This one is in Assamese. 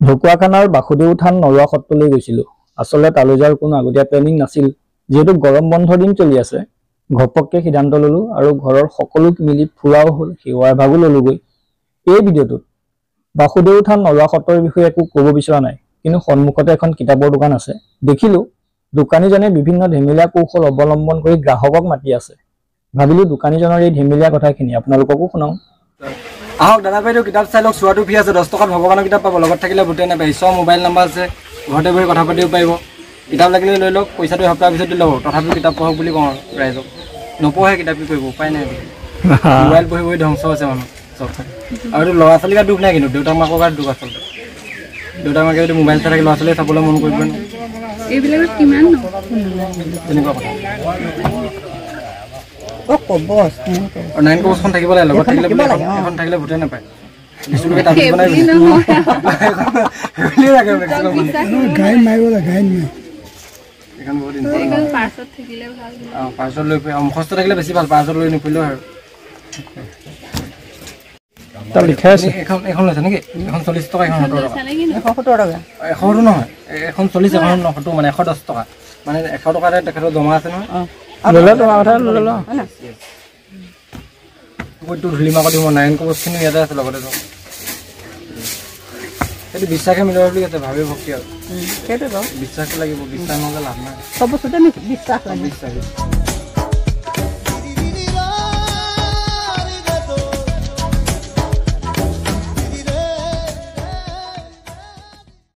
ঢকুৱাখানাৰ বাসুদেৱ থান নৰোৱা সত্ৰলৈ গৈছিলোঁ। আচলতে তালৈ যোৱাৰ কোনো আগতীয়া প্লেনিং নাছিল। যিহেতু গৰম বন্ধৰ দিন চলি আছে, ঘপককৈ সিদ্ধান্ত ল'লোঁ আৰু ঘৰৰ সকলো মিলি ফুৰাও হ'ল, সেৱা এভাগো ল'লোগৈ। এই ভিডিঅ'টোত বাসুদেৱ থান নৰোৱা সত্ৰৰ বিষয়ে একো ক'ব বিচৰা নাই, কিন্তু সন্মুখতে এখন কিতাপৰ দোকান আছে। দেখিলোঁ দোকানীজনে বিভিন্ন ধেমেলীয়া কৌশল অৱলম্বন কৰি গ্ৰাহকক মাতি আছে। ভাবিলোঁ দোকানীজনৰ এই ধেমেলীয়া কথাখিনি আপোনালোককো শুনাওঁ। আহক দাদা বাইদেউ, কিতাপ চাই লওক। চোৱাটো ফ্ৰী আছে, 10 টকাত ভগৱানৰ কিতাপ পাব। লগত থাকিলে ভূতে নাপায়। ঈশ্বৰৰ মোবাইল নাম্বাৰ আছে, ঘৰতে বহি কথা পাতিব পাৰিব। কিতাপ লাগিলে লৈ লওক, পইচাটো এসপ্তাহৰ পিছত দি ল'ব। তথাপিও কিতাপ পঢ়ক বুলি কওঁ ৰাইজক। নপঢ়ে কিতাপ কি কৰিব, উপায় নাই। মোবাইল পঢ়ি বহি ধ্বংস আছে মানুহ চব। আৰু এইটো ল'ৰা ছোৱালীৰ গাত দুখ নাই, কিন্তু দেউতাক মাকৰ গাত দুখ আচলতে। দেউতাক মাকে যদি মোবাইল চাই থাকে, ল'ৰা ছোৱালীয়ে চাবলৈ মন কৰিব নহয়। তেনেকুৱা কথা। 9 কবচখন থাকিব লাগে, লগত থাকিলে এখন থাকিলে ভূতে নাপায়। পাৰ্চত লৈ মুখস্থ থাকিলে বেছি ভাল, পাৰ্চত লৈ নুফুৰিলেও আৰু। এখন লৈছে নেকি? এখন 40 টকা, এখন 70 টকা। 100 নহয়, এখন 40, এখন 70, মানে 110 টকা। মানে 100 টকা তেখেতৰ জমা আছে নহয়। ধূলিমাকত দিব 9 কবচখিনি ইয়াতে আছে লগতে। সেইটো বিশ্বাসে মিলাব বুলি আছে, ভাবি ভক্তি আৰু। সেইটো বিশ্বাস লাগিব, বিশ্বাস নহ'লে লাভ নাই। চব বস্তুতে বিশ্বাস।